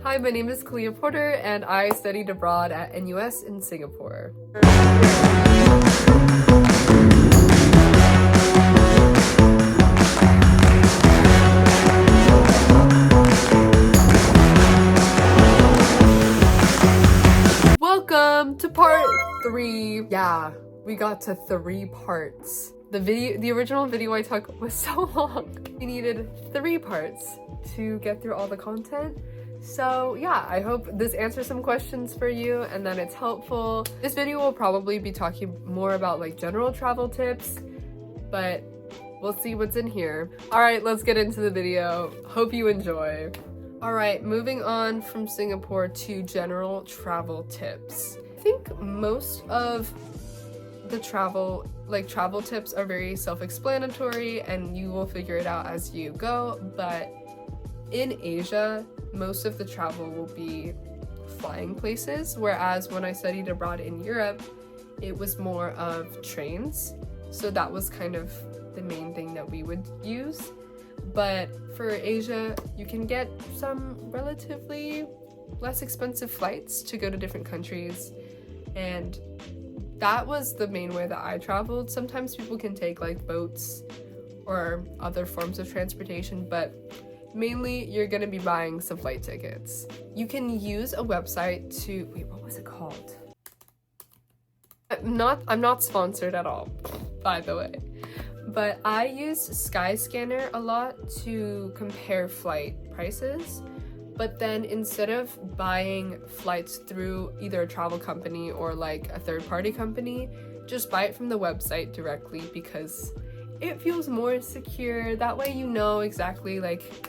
Hi, my name is Kalia Porter and I studied abroad at NUS in Singapore. Welcome to part 3. Yeah, we got to 3 parts. The original video I took was so long. We needed 3 parts to get through all the content. So yeah, I hope this answers some questions for you and that it's helpful. This video will probably be talking more about like general travel tips, but we'll see what's in here. All right, let's get into the video. Hope you enjoy. All right, moving on from Singapore to general travel tips. I think most of the travel tips are very self-explanatory and you will figure it out as you go, but in Asia, most of the travel will be flying places, whereas when I studied abroad in Europe, it was more of trains. So that was kind of the main thing that we would use. But for Asia, you can get some relatively less expensive flights to go to different countries, and that was the main way that I traveled. Sometimes people can take like boats or other forms of transportation, but mainly you're gonna be buying some flight tickets. You can use a website to, wait, what was it called? I'm not sponsored at all, by the way. But I use Skyscanner a lot to compare flight prices. But then instead of buying flights through either a travel company or like a third-party company, just buy it from the website directly because it feels more secure. That way you know exactly like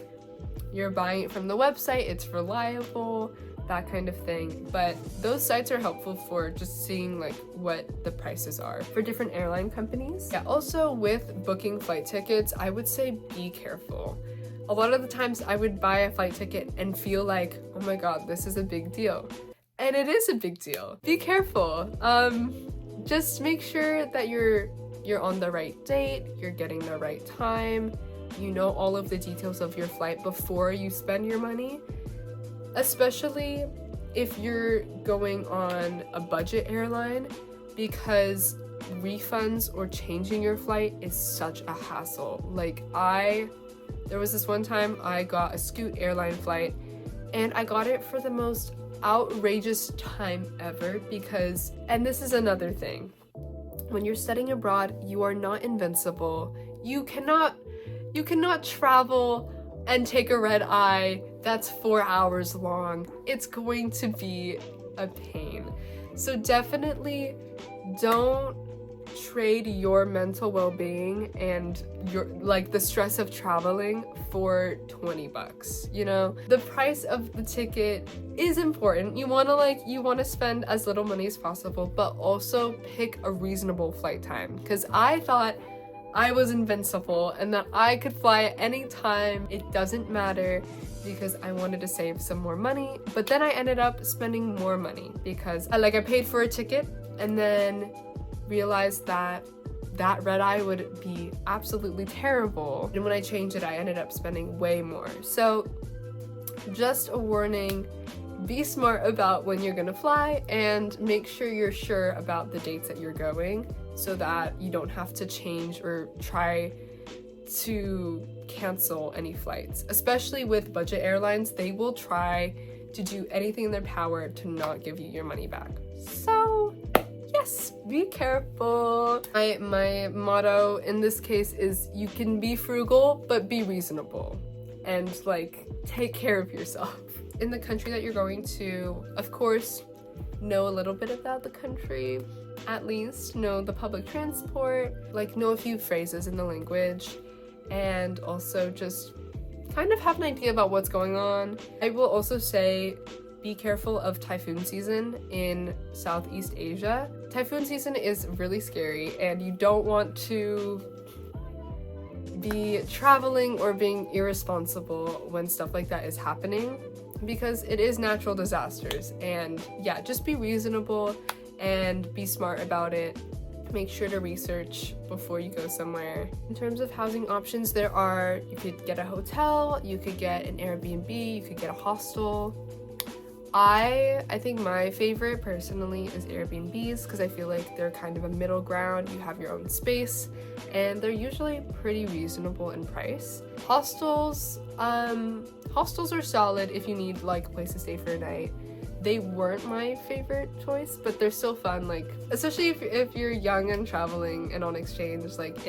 you're buying it from the website, it's reliable, that kind of thing. But those sites are helpful for just seeing like what the prices are for different airline companies. Yeah, also with booking flight tickets, I would say be careful. A lot of the times I would buy a flight ticket and feel like, oh my god, this is a big deal. And it is a big deal. Be careful. Just make sure that you're on the right date, you're getting the right time, you know all of the details of your flight before you spend your money, especially if you're going on a budget airline, because refunds or changing your flight is such a hassle. Like there was this one time I got a Scoot airline flight and I got it for the most outrageous time ever because, and this is another thing, when you're studying abroad, you are not invincible. You cannot travel and take a red eye that's 4 hours long. It's going to be a pain. So definitely don't trade your mental well-being and your the stress of traveling for 20 bucks. You know, the price of the ticket is important. You want to spend as little money as possible, but also pick a reasonable flight time, because I thought I was invincible and that I could fly at any time. It doesn't matter, because I wanted to save some more money, but then I ended up spending more money because I paid for a ticket and then realized that red eye would be absolutely terrible. And when I changed it, I ended up spending way more. So just a warning, be smart about when you're gonna fly and make sure you're sure about the dates that you're going so that you don't have to change or try to cancel any flights. Especially with budget airlines, they will try to do anything in their power to not give you your money back. So yes, be careful. My motto in this case is you can be frugal, but be reasonable and take care of yourself. In the country that you're going to, of course, know a little bit about the country, at least know the public transport, know a few phrases in the language, and also just kind of have an idea about what's going on. I will also say be careful of typhoon season in Southeast Asia. Typhoon season is really scary and you don't want to be traveling or being irresponsible when stuff like that is happening, because it is natural disasters. And yeah, just be reasonable and be smart about it. Make sure to research before you go somewhere. In terms of housing options, you could get a hotel, you could get an Airbnb, you could get a hostel. I think my favorite personally is Airbnbs, because I feel like they're kind of a middle ground. You have your own space and they're usually pretty reasonable in price. Hostels are solid if you need like a place to stay for a night. They weren't my favorite choice, but they're still fun, like especially if you're young and traveling and on exchange, like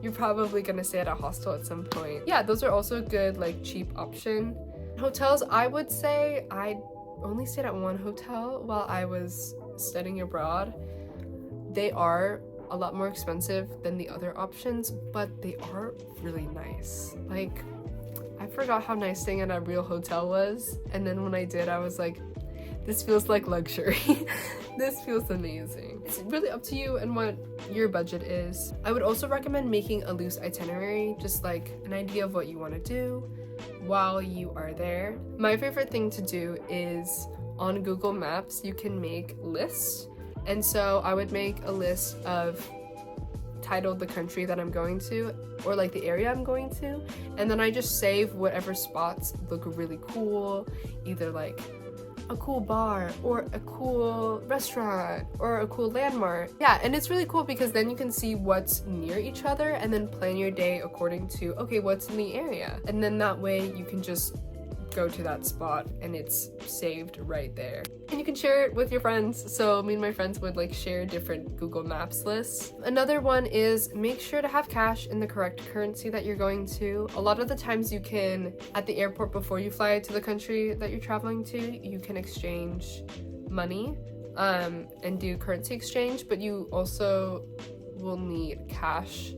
you're probably gonna stay at a hostel at some point. Yeah, those are also a good like cheap option. Hotels, I would say I only stayed at one hotel while I was studying abroad. They are a lot more expensive than the other options, but they are really nice. Like, I forgot how nice staying at a real hotel was, and then when I did, I was like, this feels like luxury. This feels amazing. It's really up to you and what your budget is. I would also recommend making a loose itinerary, just like an idea of what you want to do while you are there. My favorite thing to do is on Google Maps, you can make lists. And so I would make a list of titled the country that I'm going to, or like the area I'm going to, and then I just save whatever spots look really cool, either like a cool bar or a cool restaurant or a cool landmark. Yeah, and it's really cool because then you can see what's near each other and then plan your day according to, okay, what's in the area, and then that way you can just go to that spot and it's saved right there. And you can share it with your friends. So me and my friends would like share different Google Maps lists. Another one is make sure to have cash in the correct currency that you're going to. A lot of the times you can, at the airport before you fly to the country that you're traveling to, you can exchange money and do currency exchange, but you also will need cash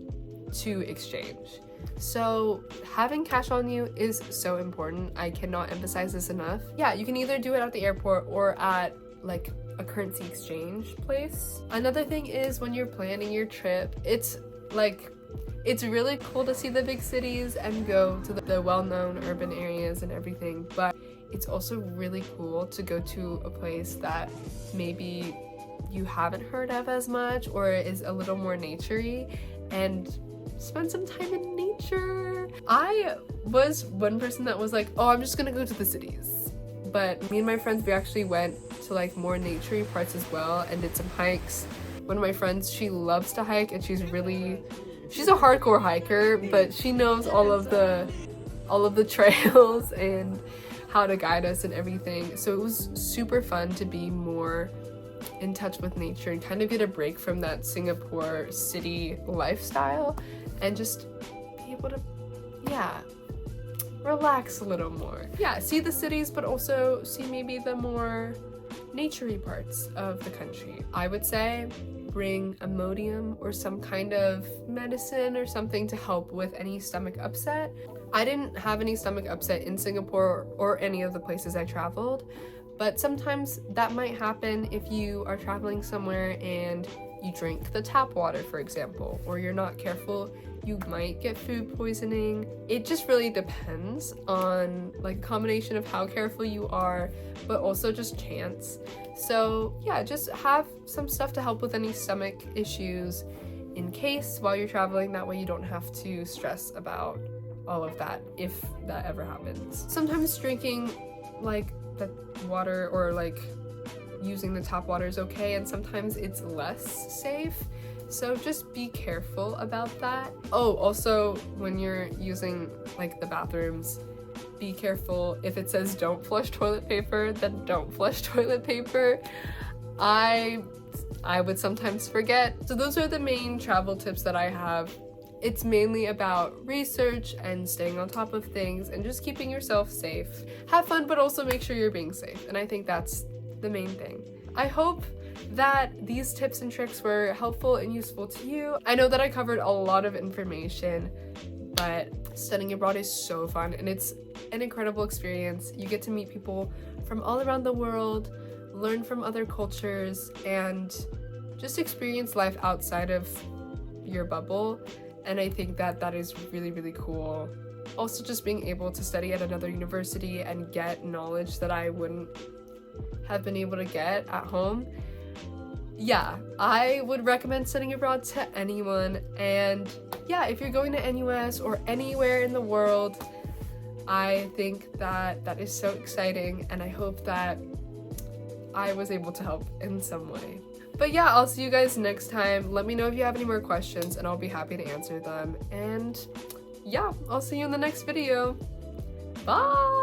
to exchange. So having cash on you is so important. I cannot emphasize this enough. Yeah, you can either do it at the airport or at like a currency exchange place. Another thing is when you're planning your trip, it's really cool to see the big cities and go to the well-known urban areas and everything, but it's also really cool to go to a place that maybe you haven't heard of as much or is a little more naturey and spend some time in nature. I was one person that was like, oh, I'm just gonna go to the cities. But me and my friends, we actually went to like more naturey parts as well and did some hikes. One of my friends, she loves to hike and she's a hardcore hiker, but she knows all of the trails and how to guide us and everything. So it was super fun to be more in touch with nature and kind of get a break from that Singapore city lifestyle and just be able to, relax a little more. Yeah, see the cities, but also see maybe the more naturey parts of the country. I would say bring Imodium or some kind of medicine or something to help with any stomach upset. I didn't have any stomach upset in Singapore or any of the places I traveled, but sometimes that might happen if you are traveling somewhere and you drink the tap water, for example, or you're not careful, you might get food poisoning. It just really depends on like a combination of how careful you are, but also just chance. So yeah, just have some stuff to help with any stomach issues in case while you're traveling. That way you don't have to stress about all of that if that ever happens. Sometimes drinking like the water or like using the tap water is okay, and sometimes it's less safe. So just be careful about that. Oh, also when you're using like the bathrooms, be careful. If it says don't flush toilet paper, then don't flush toilet paper. I would sometimes forget. So those are the main travel tips that I have. It's mainly about research and staying on top of things and just keeping yourself safe. Have fun, but also make sure you're being safe. And I think that's the main thing. I hope that these tips and tricks were helpful and useful to you. I know that I covered a lot of information, but studying abroad is so fun and it's an incredible experience. You get to meet people from all around the world, learn from other cultures, and just experience life outside of your bubble. And I think that that is really, really cool. Also, just being able to study at another university and get knowledge that I wouldn't have been able to get at home. Yeah, I would recommend studying abroad to anyone. And yeah, if you're going to NUS or anywhere in the world, I think that that is so exciting, and I hope that I was able to help in some way. But yeah, I'll see you guys next time. Let me know if you have any more questions and I'll be happy to answer them. And yeah, I'll see you in the next video. Bye!